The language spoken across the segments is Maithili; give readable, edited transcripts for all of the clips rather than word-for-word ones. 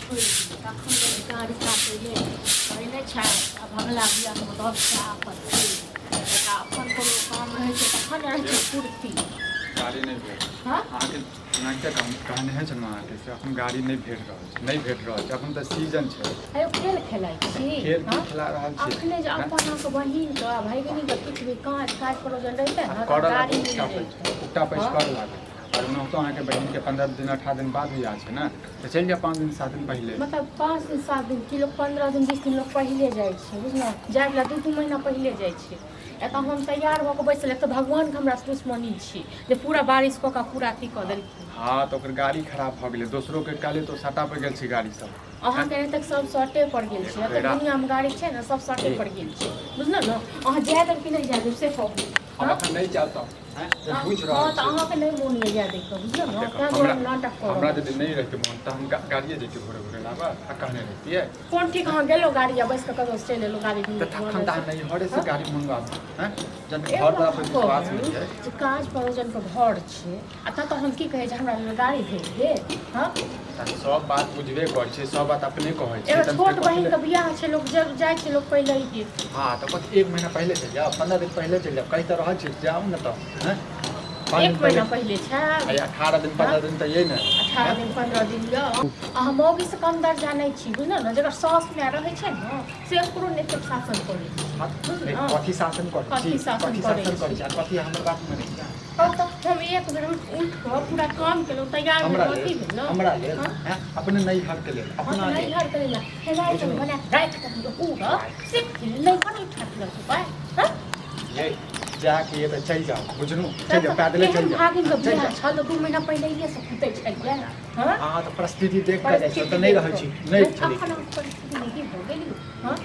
छोड़ि दियै तखन गाड़ी काटैले पहिले छै आ भगला बियाहमे दब छै आपत्ति एकरा अपन कोनो काम रहै छै तखन रहै छै फुर्ती गाड़ी नहीं भेट हाँ अहाँके एनाहिते कहने है छै ने अहाँके से अपन गाड़ी नहीं भेट रहल छै नहीं भेट रहल छै अपन तऽ सीजन छै अरे खेल खेलाइ छी खेल हाँ? खेला रहल छी अखने जे अपन अहाँके बहिनके भगिनीके किछु भी काज परोजन रहतै ने तऽ करऽ गाड़ी लागल मिल जैतै उक्टा पैसा कर लागल और ओनाहितो अहाँके बहिनके 15 दिन 18 दिन बाद बियाह छै ने तऽ चलि जाए 5 दिन 7 दिन पहिले मतलब 5 दिन 7 दिन कि लोग 15 दिन 20 दिन लोग पहिले जाइ छै बुझलहुँ जाए बला 2 महीना पहिले जाइ छै एतऽ हम तैयार भऽ कऽ बैसल एक तऽ भगवानके हमरा दुश्मनी छी जे पूरा बारिश कऽ कऽ पूरा अथी कऽ देलखिन हाँ तऽ ओकर गाड़ी खराब भऽ गेलै दोसरोके काल्हि तो सटा पर गेल छै गाड़ी सब अहाँके एतऽ सब सटे पर गेल छै एतऽ दुनियामे गाड़ी छै ने सब सटे पर गेल छै बुझलहुँ ने अहाँ जाए देब कि नहि जाए देब से कहू हम एखन नहीं चाहता हैं पूछ हाँ रहल तऽ छी अहाँके नहि मोन यऽ जाए देखियौ बुझलहुँ ने तैँ हमरा दुआरे नाटक हमरा करब यदि नहीं रहते मन तऽ हम गाड़िए जैते भोरे भोरे लाबऽ आ कहने रहतियै कोन ठीक अहाँ गेलहुँ गाड़ी आ बैस कऽ कतौ से चलि एलहुँ गाड़ी तऽ तखन तऽ अहाँ नहीं हरे से गाड़ी मंगाबू हैं जब घर एगो पर हम अपन विश्वास कहू नहीं है जे काज परोजनके घर छै आ ततऽ हम की कहै छै हमरा लेल गाड़ी भेज दे हाँ तऽ सब बात बुझबे करै छै सब बात अपने कहै छै एगो छोट बहिनके बियाह छै लोक जब जाइ छै लोक पहिले ही हाँ तो कथी 1 महीना पहले चल जाओ 15 दिन पहले चल जाओ कहीं तो रहल छी जाओ ना तो हैं 1 महीना पहिले छै 18 दिन 15 दिन तऽ यही ने 18 दिन 15 दिन यऽ अहाँ मौगीसँ कम दर्जा नहि छी बुझलहुँ ने जकर साउस माय रहै छै ने से ओकरो नहि एतेक शासन करै छै कथी शासन करै छी कथी शासन करै करै छी आ कथी हमर बात मानै छी और तब हम एक बेर उठि कऽ पूरा काम केलहुँ तैयार हमरा भेलहुँ अथी लेल भेलहुँ हमरा लेल हैं अपने नहीं हर के लेल अपना नहीं लेल हर करेला हेलाई तो बना राइट कर दो पूरा सिर्फ नहीं कर ठाकुर के पाए हां ये जाके ये तो चल जाओ बुझनु चल जाओ पैदल चल जाओ भागिन के बियाह छल 2 महीना पहिले ये सब फुटै छै हां हां तो परिस्थिति देख के जाय तो नहीं रहै छी नहीं चली अखन परिस्थिति नहीं हो गेली हां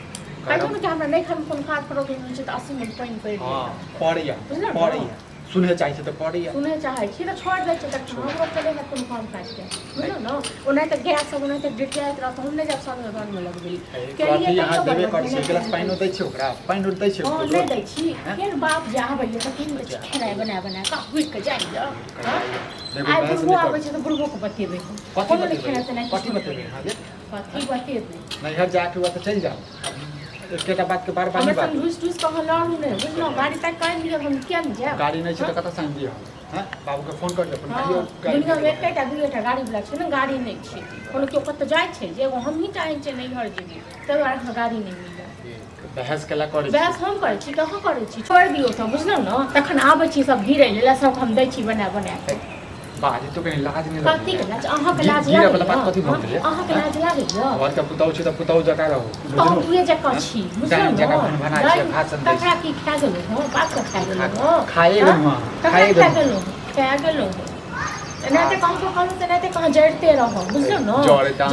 काहे कि हमरा नहीं खान कोन काज करो के छै त 80 मिनट पानी पड़ि हां पड़िया सुने चाहे छै तो पड़िया सुने चाहे छी त छोड़ दै छै त हमरो चले है कोन काम काज के बुझलो न ओना त गैस सब ओना त डिटेल तरह त हम नहीं जब संग घर में लगबी कथी यहाँ देबे कर छै गिलास पानी दै छै ओकरा पानी दै छै हां नहीं दै छी फेर बाप जे आबै त किन दै छै खेनाइ बना का हुइ के जाइ ल हां आइ बुढ़बो आबै छै त बुढ़बो के बतेबै कथी खेनाइ त नहीं कथी बतेबै हां जे कथी बतेबै नैहर जाके हुआ तो चल जाओ एकेटा बात के बार बार हमरा नहीं बात संग घुस कह लड़ू नहीं बुझलो गाड़ी तक कर लियो हम किया नहीं जाब गाड़ी नहीं छै त कतऽ सँ दियो हैं बाबू के फोन कर ले अपन कहियो दुनिया में एकटा दूटा गाड़ी वाला छै ने गाड़ी नहीं छै कोनो केओ कतऽ जाइ छै जे एगो हम ही चाहे छै नैहर जेबी तै दुआरे गाड़ी नहीं मिलल बहस केला करै बहस हम करै छी कहाँ करै छी छोड़ दियौ त बुझलौ न तखन आबै छी सब गिरै ले सब हम दै छी बना के बाजी तो कहीं लाज नहीं कथी के लाज अहाँ के लाज गिरे लागे वाला बात कथी भऽ गेलै अहाँ के लाज लागे घर के पुतौ छी त पुतौ जका रहू हम उहे जका छी बुझलौ न जका बना छै भाषण दै तकरा की खा गेलो हो बात कर खा गेलो हो खाए गेलो खाए गेलो खा गेलो एनाते कहाँ कहाँ जड़ते रहो बुझलौ न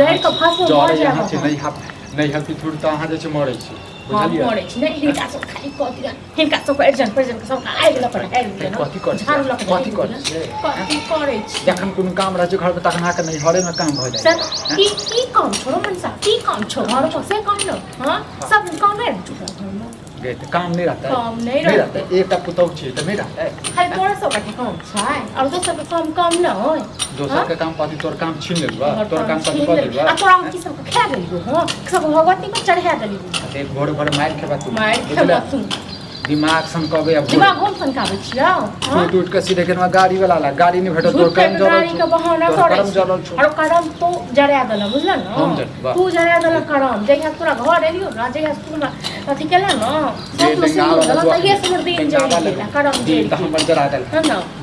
जड़ के फांसो मर यहाँ जाए छै नहीं हप्पी थुर त अहाँ जे छै मरै छी बुझलियै मरै छी नहीं हिनका सब खाली कथि हिनका सब अर्जन के सब आइ गेल अपन आइ गेल कथी कर झाड़ू लक कथी कर कथी करै छी जखन कोनो काम रहै छै घर में तखन आके नहीं हरे में काम भ जाय सर की काम छोड़ो मनसा की काम छोड़ो घर को से कहलो हां सब काम है गए तो काम नहीं रहता है काम नहीं रहता एक टा पुतौ छी त नहीं रहता है खाली तोरा सब के काम छै और दोसर के काम न होय दोसर के काम कथी तोर काम छीन लेलबा तोर काम कथी कर देलबा आ तोरा की सब खा देलियो हां सब भगवती को चढ़ा देलियो एक भोर भोर मार खेबा तू मार खेबा तू दिमाग सनकबे अब दिमाग हम सनकाबै छियौ टूट टूट के सीधे केनमा गाड़ी वाला ला गाड़ी नहीं भेटत तोर काम जरल गाड़ी के बहाना करे और करम तो जरा देला बुझल न तू जरा देला करम जहिया तोरा घर एलियो ना जहिया तू अथी केला न सब तो सुन त ये समझ दिन जरा करम दिन त हमर जरा देल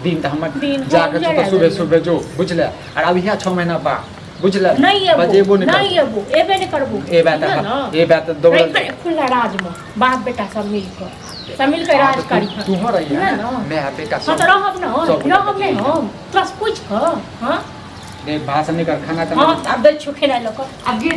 दिन त हमर जाके तो सुबह सुबह जो बुझले और अब यहाँ 6 महीना बाद बुझले नहीं बजेबो नहीं एबे नहीं करबो ए बात दौड़ खुला राज में बाप बेटा सब मिल के राज करी तू हो रही है मैं बेटा सब तो रहब न रहब नहीं हम तोरा पूछ क हां भाषण नहीं कर खाना हां अब दे छुखे ना लोग अब गिर